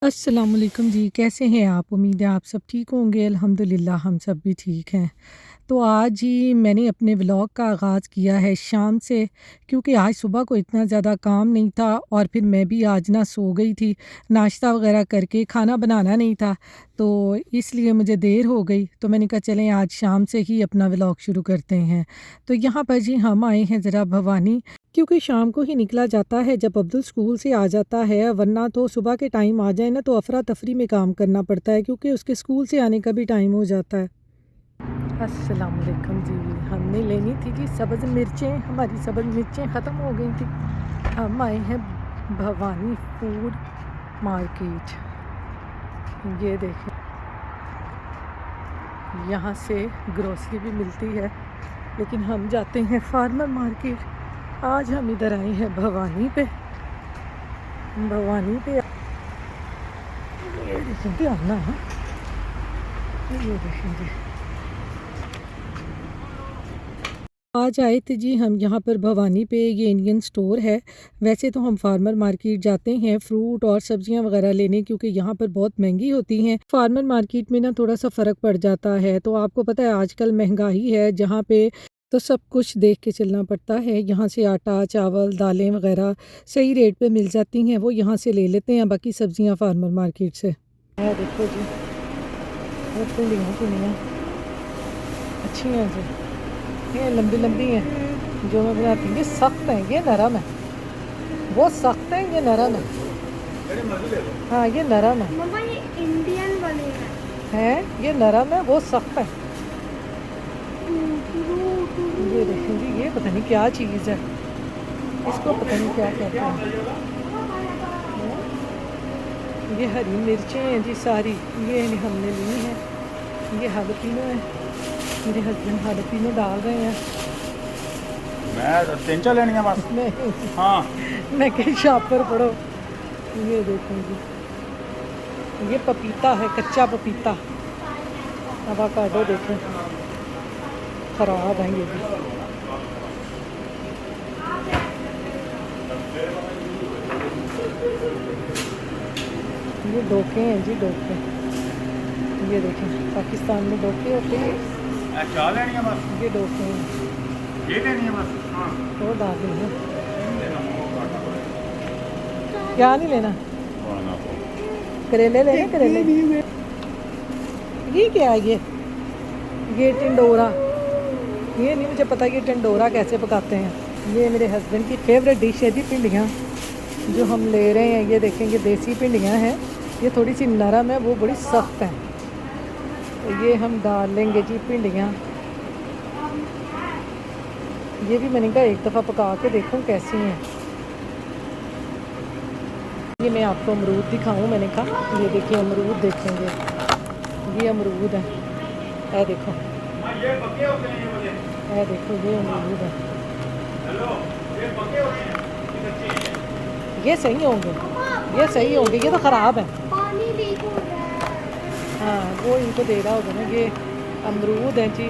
अस्सलाम वालेकुम जी, कैसे हैं आप? उम्मीद है आप सब ठीक होंगे। अल्हम्दुलिल्लाह हम सब भी ठीक हैं। तो आज ही मैंने अपने व्लॉग का आगाज़ किया है शाम से, क्योंकि आज सुबह को इतना ज़्यादा काम नहीं था और फिर मैं भी आज ना सो गई थी, नाश्ता वग़ैरह करके, खाना बनाना नहीं था, तो इसलिए मुझे देर हो गई। तो मैंने कहा चलें आज शाम से ही अपना व्लॉग शुरू करते हैं। तो यहाँ पर जी हम आए हैं ज़रा भवानी, क्योंकि शाम को ही निकला जाता है जब अब्दुल स्कूल से आ जाता है, वरना तो सुबह के टाइम आ जाए ना तो अफरा तफरी में काम करना पड़ता है, क्योंकि उसके स्कूल से आने का भी टाइम हो जाता है। अस्सलाम वालेकुम जी, हमने लेनी थी जी सब्ज़ मिर्चें, हमारी सब्ज़ मिर्चें ख़त्म हो गई थी। हम आए हैं भवानी फूड मार्केट। ये देखें, यहाँ से ग्रोसरी भी मिलती है, लेकिन हम जाते हैं फार्मर मार्केट। आज हम इधर आए हैं भवानी पे ये देखेंगे आना है, ये देखेंगे। आज आए थे जी हम यहाँ पर भवानी पे, ये इंडियन स्टोर है। वैसे तो हम फार्मर मार्केट जाते हैं फ्रूट और सब्जियाँ वगैरह लेने, क्योंकि यहाँ पर बहुत महंगी होती हैं। फार्मर मार्केट में ना थोड़ा सा फ़र्क पड़ जाता है। तो आपको पता है आजकल महंगाई है जहाँ पे, तो सब कुछ देख के चलना पड़ता है। यहाँ से आटा, चावल, दालें वगैरह सही रेट पे मिल जाती हैं, वो यहाँ से ले लेते हैं। बाकी सब्जियाँ फार्मर मार्केट से। देखो जी, वो भिंडियाँ अच्छी हैं जी, ये लंबी लंबी हैं जो मैं बनाती हूँ। ये सख्त हैं, ये नरम है। वो सख्त है, ये नरम है। हाँ ये नरम है। मम्मा ये इंडियन बने हैं, ये नरम है, वो सख्त है। ये देखेंगे, ये पता नहीं क्या चीज़ है, इसको पता नहीं क्या कहते हैं। ये हरी मिर्चें हैं जी सारी, ये हमने ली हैं। ये हालपिनो है, मेरे हस्बैंड हालपिनो डाल रहे हैं। मैं तीन चार लेनी है बस। नहीं, हाँ मैं कहीं शॉपर पढ़ो। ये देखेंगे, ये पपीता है, कच्चा पपीता। अवाकाडो देखें, ख़राब है ये भी। ये डोके हैं जी, डोके। ये देखें, पाकिस्तान में डोके होते हैं, चार लेनी है बस। ये डोके हैं, ये लेनी है बस। हाँ वो डाल देंगे। क्या नहीं लेना? करेले लेने, करेले। ये क्या है ये टिंडोरा। ये नहीं मुझे पता कि टिंडोरा कैसे पकाते हैं। ये मेरे हस्बैंड की फेवरेट डिश है जी, भिंडियाँ जो हम ले रहे हैं। ये देखेंगे, देसी भिंडियाँ हैं, ये थोड़ी सी नरम है, वो बड़ी सख्त है। तो ये हम डाल लेंगे जी भिंडियाँ। ये भी मैंने कहा एक दफ़ा पका के देखूँ कैसी हैं। ये मैं आपको अमरूद दिखाऊं, मैंने कहा ये देखिए अमरूद देखेंगे, ये अमरूद है, ये देखो, ये देखो, ये अमरूद है। ये सही होंगे, ये सही होंगे, ये तो ख़राब है। पानी लीक हो रहा है। हाँ वो इनको दे रहा होगा ना। ये अमरूद है जी,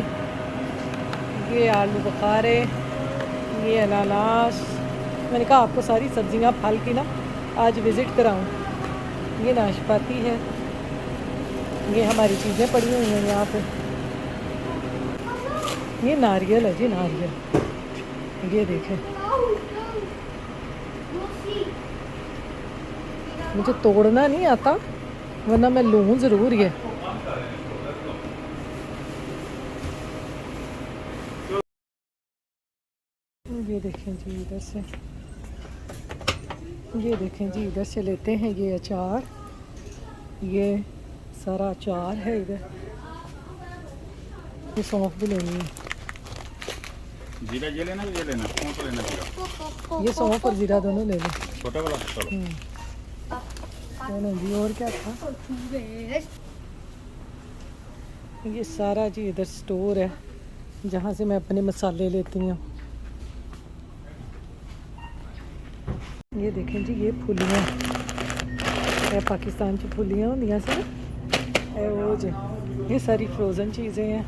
ये आलू बुखारे, ये अनानास। मैंने कहा आपको सारी सब्जियां फल की ना आज विज़िट कराऊं। ये नाशपाती है, ये हमारी चीज़ें पड़ी हुई हैं यहाँ पे। ये नारियल है जी, नारियल। ये देखें, मुझे तोड़ना नहीं आता, वरना मैं लूँ ज़रूर। ये देखें जी इधर से, ये देखें जी इधर से लेते हैं ये अचार। ये सारा अचार है इधर। ये सौंफ भी लेनी है। जीरा ये लेना, ये लेना, कौन सा लेना जीरा? ये सौंफ और ज़ीरा दोनों ले लें। छोटा वाला चलो। चलो जी, और क्या था? ये सारा जी इधर स्टोर है जहाँ से मैं अपने मसाले लेती हूँ। ये देखें जी, ये फुलियाँ है, पाकिस्तान की फुलियाँ होंदियां से है वो जी। ये सारी फ्रोज़न चीज़ें हैं।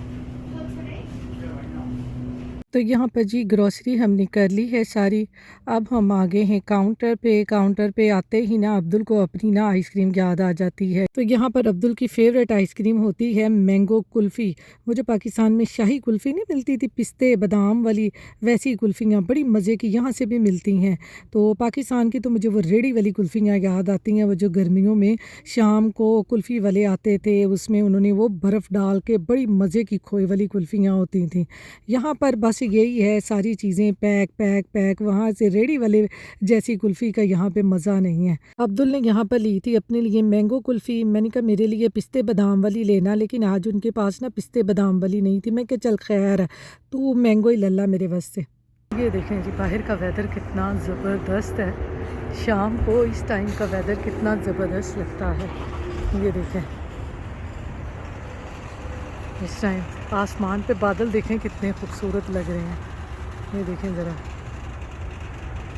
तो यहाँ पर जी ग्रॉसरी हमने कर ली है सारी। अब हम आ गए हैं काउंटर पे। काउंटर पे आते ही ना अब्दुल को अपनी ना आइसक्रीम याद आ जाती है। तो यहाँ पर अब्दुल की फ़ेवरेट आइसक्रीम होती है मैंगो कुल्फ़ी। वो जो पाकिस्तान में शाही कुल्फ़ी नहीं मिलती थी पिस्ते बादाम वाली, वैसी कुल्फ़ियाँ बड़ी मज़े की यहाँ से भी मिलती हैं। तो पाकिस्तान की तो मुझे वो रेडी वाली कुल्फ़ियाँ याद आती हैं, वो जो गर्मियों में शाम को कुल्फ़ी वाले आते थे, उसमें उन्होंने वो बर्फ़ डाल के बड़ी मज़े की खोए वाली कुल्फ़ियाँ होती थी। यहाँ पर बस यही है, सारी चीज़ें पैक पैक पैक। वहाँ से रेडी वाले जैसी कुल्फ़ी का यहाँ पे मज़ा नहीं है। अब्दुल ने यहाँ पर ली थी अपने लिए मैंगो कुल्फ़ी। मैंने कहा मेरे लिए पिस्ते बादाम वाली लेना, लेकिन आज उनके पास ना पिस्ते बादाम वाली नहीं थी। मैं कहा चल खैर है, तू मैंगो ही लल्ला मेरे वास्ते। ये देखें जी बाहर का वेदर कितना ज़बरदस्त है। शाम को इस टाइम का वेदर कितना ज़बरदस्त लगता है। ये देखें इस टाइम आसमान पे बादल देखें कितने खूबसूरत लग रहे हैं। ये देखें ज़रा।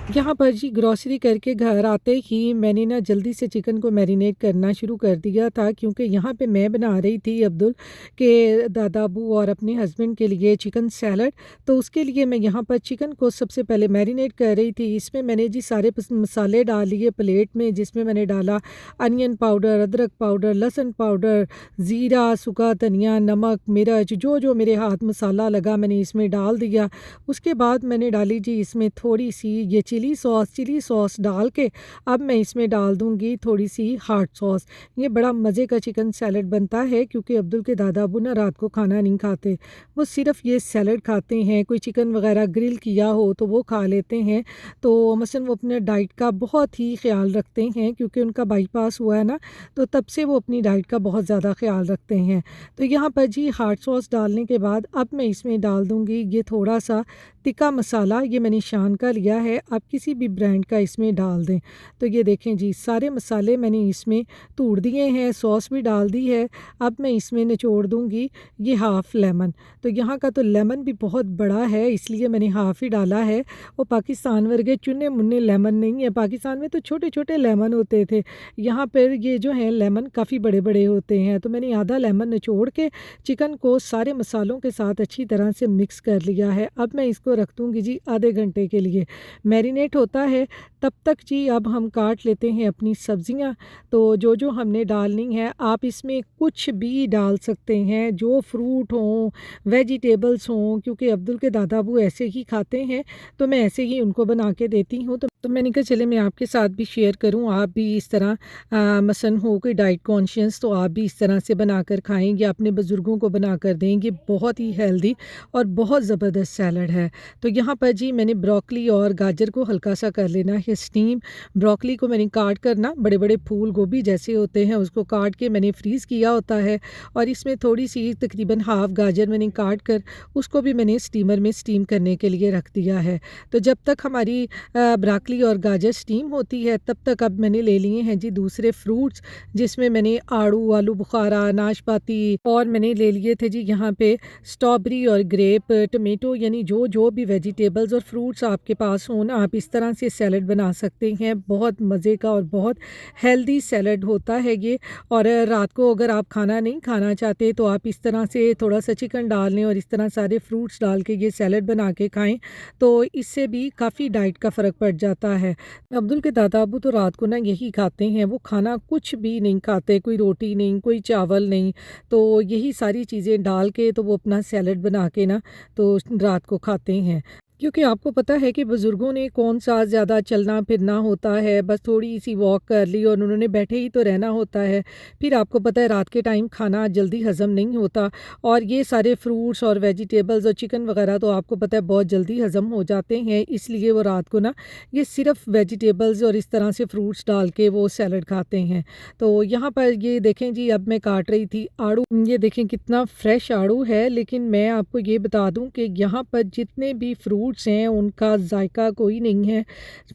यहाँ पर जी ग्रॉसरी करके घर आते ही मैंने ना जल्दी से चिकन को मैरिनेट करना शुरू कर दिया था, क्योंकि यहाँ पे मैं बना रही थी अब्दुल के दादा अबू और अपने हस्बैंड के लिए चिकन सैलड। तो उसके लिए मैं यहाँ पर चिकन को सबसे पहले मैरिनेट कर रही थी। इसमें मैंने जी सारे मसाले डाल लिए प्लेट में, जिसमें मैंने डाला अनियन पाउडर, अदरक पाउडर, लहसुन पाउडर, ज़ीरा, सूखा धनिया, नमक, मिर्च, जो जो मेरे हाथ मसाला लगा मैंने इसमें डाल दिया। उसके बाद मैंने डाली जी इसमें थोड़ी सी ये चिली सॉस डाल के अब मैं इसमें डाल दूँगी थोड़ी सी हॉट सॉस। ये बड़ा मज़े का चिकन सैलड बनता है, क्योंकि अब्दुल के दादा अबू ना रात को खाना नहीं खाते, वो सिर्फ़ ये सैलड खाते हैं। कोई चिकन वगैरह ग्रिल किया हो तो वो खा लेते हैं। तो मसलन वो अपने डाइट का बहुत ही ख़्याल रखते हैं, क्योंकि उनका बाईपास हुआ है ना, तो तब से वो अपनी डाइट का बहुत ज़्यादा ख़्याल रखते हैं। तो यहाँ पर जी हॉट सॉस डालने के बाद अब मैं इसमें डाल दूँगी ये थोड़ा सा तिक्का मसाला। ये मैंने शान का लिया है, आप किसी भी ब्रांड का इसमें डाल दें। तो ये देखें जी सारे मसाले मैंने इसमें तोड़ दिए हैं, सॉस भी डाल दी है। अब मैं इसमें निचोड़ दूँगी ये हाफ़ लेमन। तो यहाँ का तो लेमन भी बहुत बड़ा है, इसलिए मैंने हाफ़ ही डाला है। वो पाकिस्तान वर्गे चुने मुन्ने लेमन नहीं है। पाकिस्तान में तो छोटे छोटे लेमन होते थे, यहाँ पर ये जो है लेमन काफ़ी बड़े बड़े होते हैं। तो मैंने आधा लेमन निचोड़ के चिकन को सारे मसालों के साथ अच्छी तरह से मिक्स कर लिया है। अब मैं इसको रख दूँगी जी आधे घंटे के लिए मैरिनेट होता है। तब तक जी अब हम काट लेते हैं अपनी सब्जियां। तो जो जो हमने डालनी है आप इसमें कुछ भी डाल सकते हैं, जो फ्रूट हों, वेजिटेबल्स हों, क्योंकि अब्दुल के दादा अबू ऐसे ही खाते हैं, तो मैं ऐसे ही उनको बना के देती हूँ। तो मैंने कहा चले मैं आपके साथ भी शेयर करूँ, आप भी इस तरह मसलन हो कोई डाइट कॉन्शियस तो आप भी इस तरह से बनाकर खाएँ या अपने बुज़ुर्गों को बनाकर दें। ये बहुत ही हेल्दी और बहुत ज़बरदस्त सैलड है। तो यहाँ पर जी मैंने ब्रोकली और गाजर को हल्का सा कर लेना है स्टीम। ब्रोकली को मैंने काट कर ना बड़े बड़े फूल गोभी जैसे होते हैं उसको काट के मैंने फ्रीज़ किया होता है, और इसमें थोड़ी सी तकरीबन हाफ़ गाजर मैंने काट कर उसको भी मैंने स्टीमर में स्टीम करने के लिए रख दिया है। तो जब तक हमारी ब्रोकली और गाजर स्टीम होती है तब तक अब मैंने ले लिए हैं जी दूसरे फ्रूट्स, जिसमें मैंने आड़ू, आलू बुखारा, नाशपाती और मैंने ले लिए थे जी यहाँ पे स्ट्रॉबेरी और ग्रेप, टमेटो, यानी जो जो भी वेजिटेबल्स और फ्रूट्स आपके पास हो ना, आप इस तरह से सैलड बना सकते हैं। बहुत मज़े का और बहुत हेल्दी सैलड होता है ये। और रात को अगर आप खाना नहीं खाना चाहते तो आप इस तरह से थोड़ा सा चिकन डाल लें और इस तरह सारे फ्रूट्स डाल के ये सैलड बना के खाएं, तो इससे भी काफ़ी डाइट का फ़र्क पड़ जाता है। अब्दुल के दादा अबू तो रात को ना यही खाते हैं, वो खाना कुछ भी नहीं खाते, कोई रोटी नहीं, कोई चावल नहीं, तो यही सारी चीज़ें डाल के तो वो अपना सैलड बना के ना तो रात को खाते हैं। क्योंकि आपको पता है कि बुज़ुर्गों ने कौन-सा ज़्यादा चलना फिरना होता है, बस थोड़ी-सी वॉक कर ली और उन्होंने बैठे ही तो रहना होता है। फिर आपको पता है रात के टाइम खाना जल्दी हज़म नहीं होता, और ये सारे फ्रूट्स और वेजिटेबल्स और चिकन वग़ैरह तो आपको पता है बहुत जल्दी हज़म हो जाते हैं, इसलिए वो रात को ना ये सिर्फ़ वेजिटेबल्स और इस तरह से फ्रूट्स डाल के वो सैलड खाते हैं। तो यहाँ पर ये देखें जी अब मैं काट रही थी आड़ू, ये देखें कितना फ्रेश आड़ू है। लेकिन मैं आपको ये बता दूँ कि यहाँ पर जितने भी फ्रूट्स हैं उनका जायका कोई नहीं है।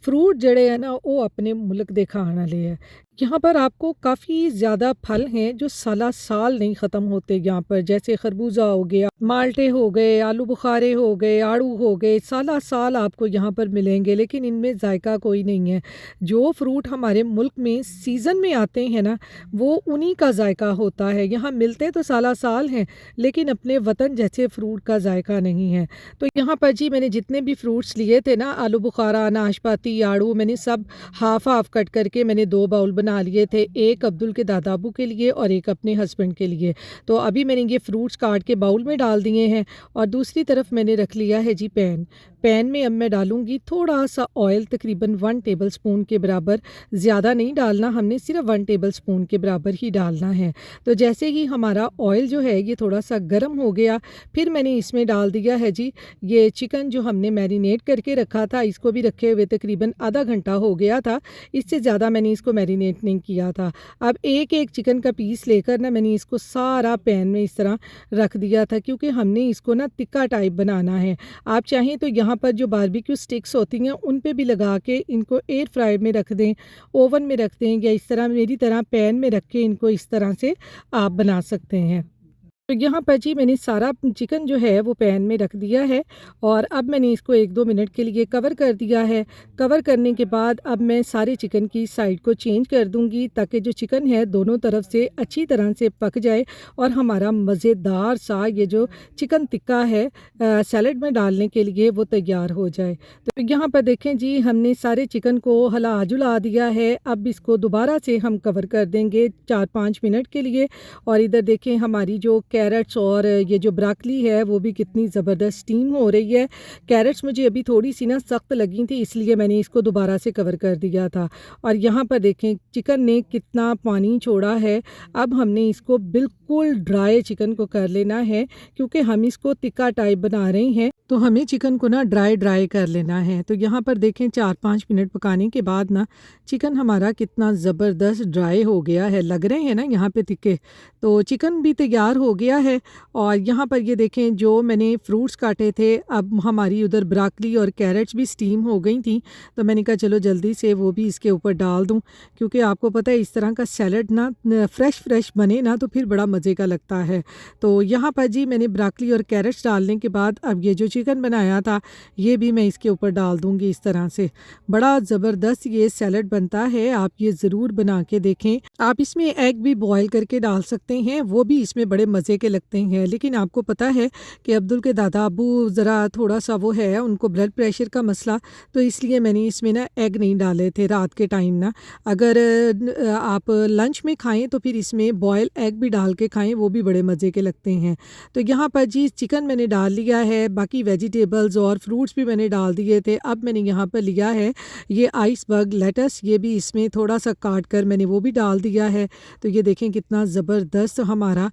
फ्रूट जड़े हैं ना वो अपने मुल्क दे खाने वाले है। यहाँ पर आपको काफ़ी ज़्यादा फल हैं जो साल नहीं ख़त्म होते यहाँ पर, जैसे खरबूजा हो गया, माल्टे हो गए, आलू बुखारे हो गए, आड़ू हो गए, साल आपको यहाँ पर मिलेंगे, लेकिन इनमें जायका कोई नहीं है। जो फ्रूट हमारे मुल्क में सीज़न में आते हैं ना, वो उन्हीं का जायका होता है। यहाँ मिलते तो साल हैं, लेकिन अपने वतन जैसे फ्रूट का जायका नहीं है। तो यहाँ पर जी मैंने जितने भी फ्रूट्स लिए थे ना, आलू बुखारा, नाशपाती, आड़ू, मैंने सब हाफ़ कट करके मैंने 2 बाउल बना लिए थे, एक अब्दुल के दादा अबू के लिए और एक अपने हस्बैंड के लिए। तो अभी मैंने ये फ्रूट्स काट के बाउल में डाल दिए हैं और दूसरी तरफ मैंने रख लिया है जी पैन में अब मैं डालूँगी थोड़ा-सा ऑयल, तकरीबन 1 टेबलस्पून के बराबर। ज़्यादा नहीं डालना हमने, सिर्फ़ 1 टेबलस्पून के बराबर ही डालना है। तो जैसे ही हमारा ऑयल जो है ये थोड़ा-सा गर्म हो गया, फिर मैंने इसमें डाल दिया है जी ये चिकन जो हमने मैरिनेट करके रखा था, इसको भी रखे हुए तकरीबन आधा घंटा हो गया था। इससे ज़्यादा मैंने इसको मैरिनेट नहीं किया था। अब एक-एक चिकन का पीस लेकर ना मैंने इसको सारा पैन में इस तरह रख दिया था, क्योंकि हमने इसको ना तिक्का टाइप बनाना है। आप चाहें तो यहाँ पर जो बारबेक्यू स्टिक्स होती हैं उन पे भी लगा के इनको एयर फ्रायर में रख दें, ओवन में रख दें, या इस तरह मेरी तरह पैन में रख के इनको इस तरह से आप बना सकते हैं। तो यहाँ पर जी मैंने सारा चिकन जो है वो पैन में रख दिया है और अब मैंने इसको 1-2 मिनट के लिए कवर कर दिया है। कवर करने के बाद अब मैं सारे चिकन की साइड को चेंज कर दूँगी, ताकि जो चिकन है दोनों तरफ से अच्छी तरह से पक जाए और हमारा मज़ेदार सा ये जो चिकन टिक्का है सैलेड में डालने के लिए वो तैयार हो जाए। तो यहाँ पर देखें जी हमने सारे चिकन को हिला-जुला दिया है। अब इसको दोबारा से हम कवर कर देंगे 4-5 मिनट के लिए। और इधर देखें हमारी जो कैरेट्स और ये जो ब्रोकली है वो भी कितनी ज़बरदस्त स्टीम हो रही है। कैरेट्स मुझे अभी थोड़ी सी ना सख्त लगी थी, इसलिए मैंने इसको दोबारा से कवर कर दिया था। और यहाँ पर देखें चिकन ने कितना पानी छोड़ा है। अब हमने इसको बिल्कुल ड्राई चिकन को कर लेना है, क्योंकि हम इसको तिक्का टाइप बना रहे हैं, तो हमें चिकन को ना ड्राई कर लेना है। तो यहाँ पर देखें 4-5 मिनट पकाने के बाद ना चिकन हमारा कितना ज़बरदस्त ड्राई हो गया है। लग रहे हैं ना यहाँ पे तिक्के। तो चिकन भी तैयार हो गया है। और यहाँ पर ये देखें जो मैंने फ्रूट्स काटे थे, अब हमारी उधर ब्रोकली और कैरेट्स भी स्टीम हो गई थी, तो मैंने कहा चलो जल्दी से वो भी इसके ऊपर डाल दूँ, क्योंकि आपको पता है इस तरह का सैलड ना फ्रेश बने ना तो फिर बड़ा मज़े का लगता है। तो यहाँ पर जी मैंने ब्रोकली और कैरेट्स डालने के बाद अब ये जो चिकन बनाया था ये भी मैं इसके ऊपर डाल दूँगी इस तरह से। बड़ा ज़बरदस्त ये सैलड बनता है, आप ये ज़रूर बना के देखें। आप इसमें एग भी बॉयल करके डाल सकते हैं, वो भी इसमें बड़े मज़े के लगते हैं। लेकिन आपको पता है कि अब्दुल के दादा अबू ज़रा थोड़ा सा वो है, उनको ब्लड प्रेशर का मसला, तो इसलिए मैंने इसमें ना एग नहीं डाले थे रात के टाइम ना। अगर आप लंच में खाएं तो फिर इसमें बॉयल एग भी डाल के खाएं, वो भी बड़े मज़े के लगते हैं। तो यहाँ पर जी चिकन मैंने डाल लिया है, बाकी वेजिटेबल्स और फ्रूट्स भी मैंने डाल दिए थे। अब मैंने यहाँ पर लिया है ये आइसबर्ग लेटस, ये भी इसमें थोड़ा सा काट कर मैंने वो भी डाल दिया है। तो ये देखें कितना ज़बरदस्त हमारा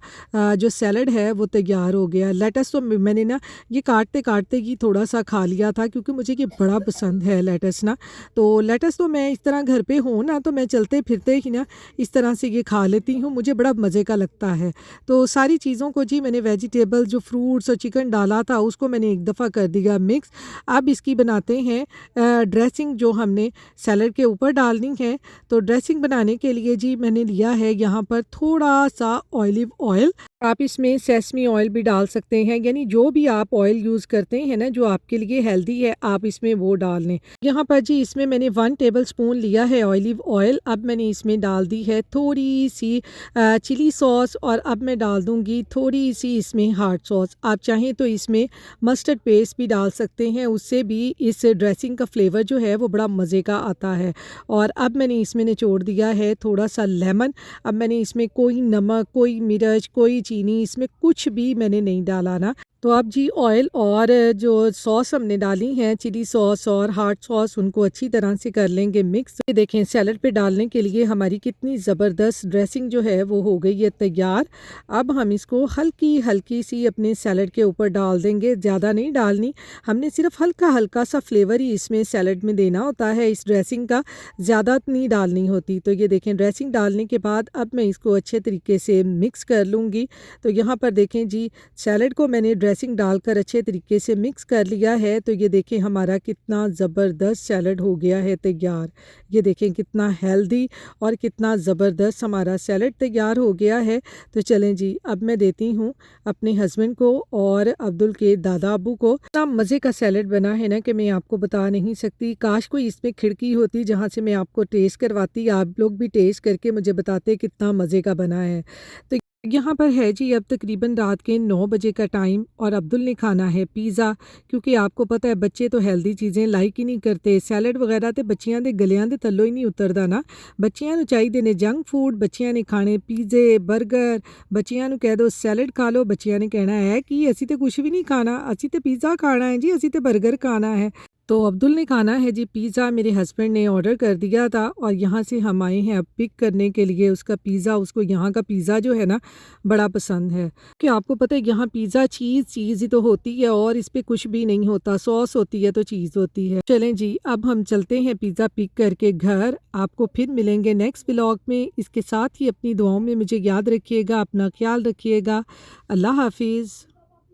जो सैलड है वो तैयार हो गया। लेटस तो मैंने ना ये काटते ही थोड़ा सा खा लिया था, क्योंकि मुझे ये बड़ा पसंद है लेटस ना। तो लेटस तो मैं इस तरह घर पे हूँ ना, तो मैं चलते फिरते ही ना इस तरह से ये खा लेती हूँ, मुझे बड़ा मज़े का लगता है। तो सारी चीज़ों को जी मैंने वेजिटेबल जो फ्रूट्स और चिकन डाला था उसको मैंने एक दफ़ा कर दिया मिक्स। अब इसकी बनाते हैं ड्रेसिंग जो हमने सैलड के ऊपर डालनी है। तो ड्रेसिंग बनाने के लिए जी मैंने लिया है यहाँ पर थोड़ा सा ऑलिव ऑयल। आप इसमें सेसमी ऑयल भी डाल सकते हैं, यानी जो भी आप ऑयल यूज़ करते हैं ना जो आपके लिए हेल्दी है आप इसमें वो डाल लें। यहाँ पर जी इसमें मैंने 1 टेबलस्पून लिया है ऑलिव ऑयल। अब मैंने इसमें डाल दी है थोड़ी सी चिली सॉस, और अब मैं डाल दूँगी थोड़ी सी इसमें हार्ड सॉस। आप चाहें तो इसमें मस्टर्ड पेस्ट भी डाल सकते हैं, उससे भी इस ड्रेसिंग का फ्लेवर जो है वो बड़ा मज़े का आता है। और अब मैंने इसमें निचोड़ दिया है थोड़ा सा लेमन। अब मैंने इसमें कोई नमक, कोई मिर्च, कोई चीनी, इसमें कुछ भी मैंने नहीं डाला ना। तो अब जी ऑयल और जो सॉस हमने डाली हैं चिली सॉस और हार्ड सॉस, उनको अच्छी तरह से कर लेंगे मिक्स। ये देखें सैलड पे डालने के लिए हमारी कितनी ज़बरदस्त ड्रेसिंग जो है वो हो गई है तैयार। अब हम इसको हल्की सी अपने सैलड के ऊपर डाल देंगे, ज़्यादा नहीं डालनी, हमने सिर्फ हल्का सा फ्लेवर ही इसमें सैलड में देना होता है, इस ड्रेसिंग का ज़्यादा नहीं डालनी होती। तो ये देखें ड्रेसिंग डालने के बाद अब मैं इसको अच्छे तरीके से मिक्स कर लूँगी। तो यहाँ पर देखें जी सैलड को मैंने ड्रेसिंग ड्रेसिंग डालकर अच्छे तरीके से मिक्स कर लिया है। तो ये देखें हमारा कितना ज़बरदस्त सैलड हो गया है तैयार। ये देखें कितना हेल्दी और कितना ज़बरदस्त हमारा सैलड तैयार हो गया है। तो चलें जी, अब मैं देती हूँ अपने हस्बैंड को और अब्दुल के दादा अबू को। इतना मज़े का सैलड बना है ना कि मैं आपको बता नहीं सकती। काश कोई इसमें खिड़की होती जहाँ से मैं आपको टेस्ट करवाती, आप लोग भी टेस्ट करके मुझे बताते कितना मज़े का बना है। तो यहाँ पर है जी अब तकरीबन रात के 9 बजे का टाइम और अब्दुल ने खाना है पिज़्ज़ा, क्योंकि आपको पता है बच्चे तो हेल्दी चीज़ें लाइक ही नहीं करते। सैलड वगैरह तो बच्चियां दे गलियां दे थल्लों ही नहीं उतरदा ना। बच्चियां नूं चाहिए ने जंक फूड, बच्चियां ने खाने पिज़्ज़े बर्गर। बच्चियां नूं कह दो सैलड खा लो, बच्चियां ने कहना है कि असी तो कुछ भी नहीं खाना, असी तो पिज़्ज़ा खाना है जी, असी तो बर्गर खाना है। तो अब्दुल ने खाना है जी पिज़्ज़ा, मेरे हस्बैंड ने ऑर्डर कर दिया था और यहाँ से हम आए हैं अब पिक करने के लिए उसका पिज़्ज़ा। उसको यहाँ का पिज़्ज़ा जो है ना बड़ा पसंद है, कि आपको पता है यहाँ पिज़्ज़ा चीज़ ही तो होती है और इस पे कुछ भी नहीं होता, सॉस होती है तो चीज़ होती है। चलें जी, अब हम चलते हैं पिज़्ज़ा पिक करके घर। आपको फिर मिलेंगे नेक्स्ट व्लॉग में। इसके साथ ही अपनी दुआओं में मुझे याद रखिएगा, अपना ख्याल रखिएगा। अल्लाह हाफिज़।